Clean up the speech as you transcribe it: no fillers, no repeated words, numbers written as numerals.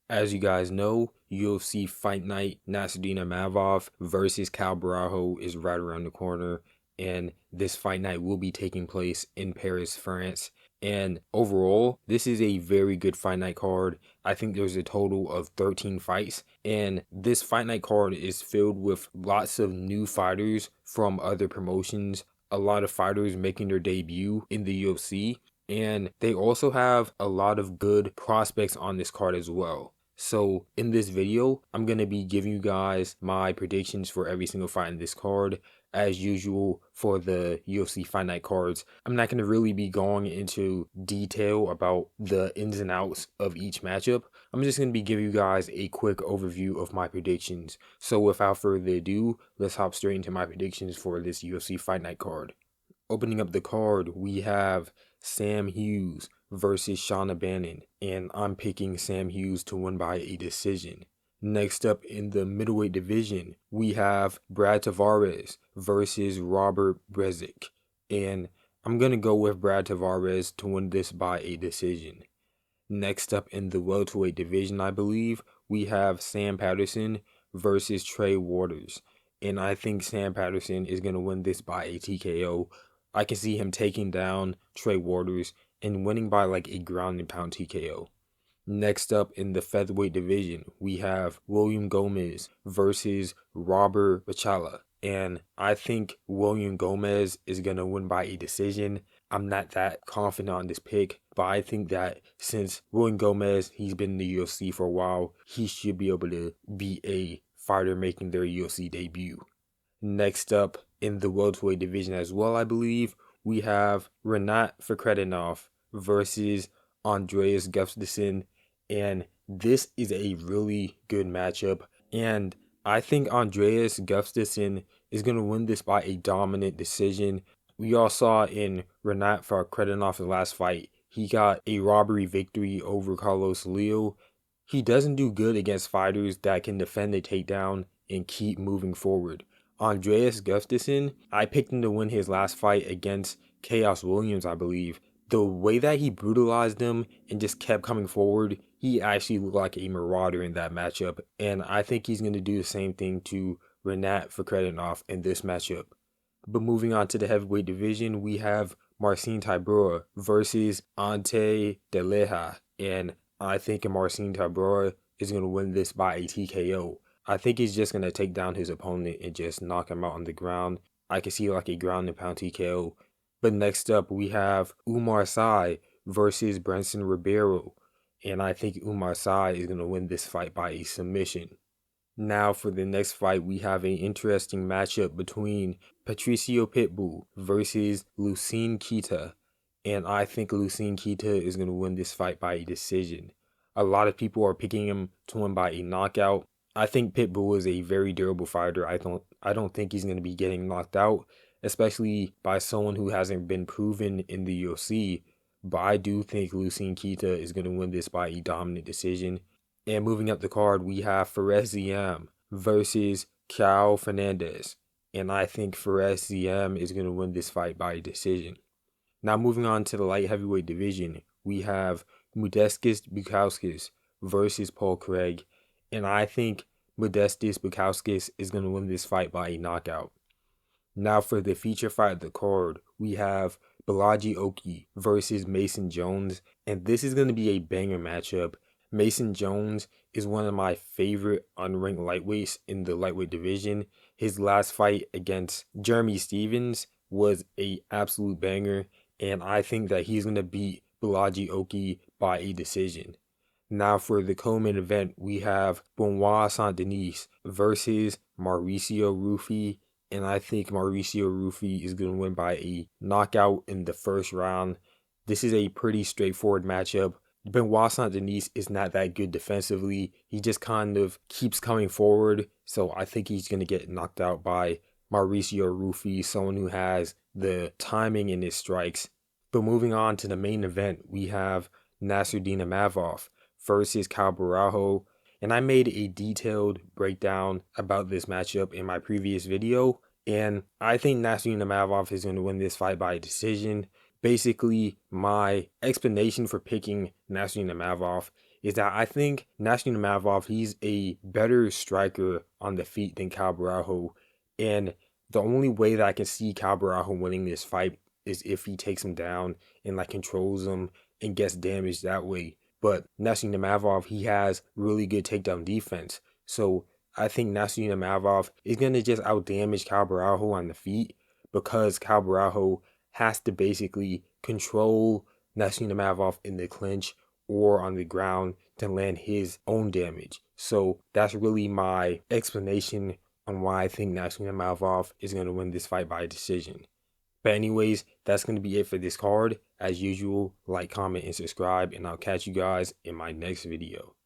As you guys know, UFC Fight Night, Imavov versus Borralho is right around the corner, and this fight night will be taking place in Paris, France. And overall, this is a very good fight night card. I think there's a total of 13 fights, and this fight night card is filled with lots of new fighters from other promotions, a lot of fighters making their debut in the UFC, and they also have a lot of good prospects on this card as well. So in this video, I'm going to be giving you guys my predictions for every single fight in this card. As usual for the UFC Fight Night cards, I'm not going to really be going into detail about the ins and outs of each matchup. I'm just going to be giving you guys a quick overview of my predictions. So without further ado, let's hop straight into my predictions for this UFC Fight Night card. Opening up the card, we have Sam Hughes versus Shauna Bannon, and I'm picking Sam Hughes to win by a decision. Next up in the middleweight division, we have Brad Tavares versus Robert Brzezik, and I'm going to go with Brad Tavares to win this by a decision. Next up in the welterweight division, I believe, we have Sam Patterson versus Trey Waters, and I think Sam Patterson is going to win this by a TKO. I can see him taking down Trey Waters and winning by like a ground and pound TKO. Next up in the featherweight division, we have William Gomez versus Robert Bachala. And I think William Gomez is going to win by a decision. I'm not that confident on this pick, but I think that since William Gomez, he's been in the UFC for a while, he should be able to be a fighter making their UFC debut. Next up in the welterweight division as well, I believe, we have Renat Fakhretdinov versus Andreas Gustafsson, and this is a really good matchup, and I think Andreas Gustafsson is going to win this by a dominant decision. We all saw in Renat Fakhretdinov's last fight, he got a robbery victory over Carlos Leo. He doesn't do good against fighters that can defend the takedown and keep moving forward. Andreas Gustafsson, I picked him to win his last fight against Chaos Williams, I believe. The way that he brutalized him and just kept coming forward, he actually looked like a marauder in that matchup. And I think he's going to do the same thing to Renat Fakhretdinov in this matchup. But moving on to the heavyweight division, we have Marcin Tybura versus Ante Deleja. And I think Marcin Tybura is going to win this by a TKO. I think he's just going to take down his opponent and just knock him out on the ground. I can see like a ground and pound TKO. But next up, we have Umar Sy versus Branson Ribeiro. And I think Umar Sy is going to win this fight by a submission. Now for the next fight, we have an interesting matchup between Patricio Pitbull versus Lucene Quita. And I think Lucene Quita is going to win this fight by a decision. A lot of people are picking him to win by a knockout. I think Pitbull is a very durable fighter. I don't think he's going to be getting knocked out, especially by someone who hasn't been proven in the UFC. But I do think Lucene Quita is going to win this by a dominant decision. And moving up the card, we have Fares Ziam versus Cal Fernandez. And I think Fares Ziam is going to win this fight by a decision. Now moving on to the light heavyweight division, we have Modestas Bukauskas versus Paul Craig. And I think Modestas Bukauskas is going to win this fight by a knockout. Now for the feature fight of the card, we have Balaji Oki versus Mason Jones. And this is going to be a banger matchup. Mason Jones is one of my favorite unranked lightweights in the lightweight division. His last fight against Jeremy Stephens was an absolute banger. And I think that he's going to beat Balaji Oki by a decision. Now for the co-main event, we have Benoit Saint-Denis versus Mauricio Rufy. And I think Mauricio Rufy is going to win by a knockout in the first round. This is a pretty straightforward matchup. Benoit Saint-Denis is not that good defensively. He just kind of keeps coming forward. So I think he's going to get knocked out by Mauricio Rufy, someone who has the timing in his strikes. But moving on to the main event, we have Nasruddin Imavov versus Borralho. And I made a detailed breakdown about this matchup in my previous video. And I think Nasruddin Imavov is going to win this fight by decision. Basically, my explanation for picking Nasruddin Imavov is that I think Imavov, he's a better striker on the feet than Borralho, and the only way that I can see Borralho winning this fight is if he takes him down and like controls him and gets damaged that way. But Imavov, he has really good takedown defense, so I think Imavov is gonna just outdamage Borralho on the feet because Borralho has to basically control Imavov in the clinch or on the ground to land his own damage. So that's really my explanation on why I think Imavov is going to win this fight by decision. But anyways, that's going to be it for this card. As usual, like, comment, and subscribe, and I'll catch you guys in my next video.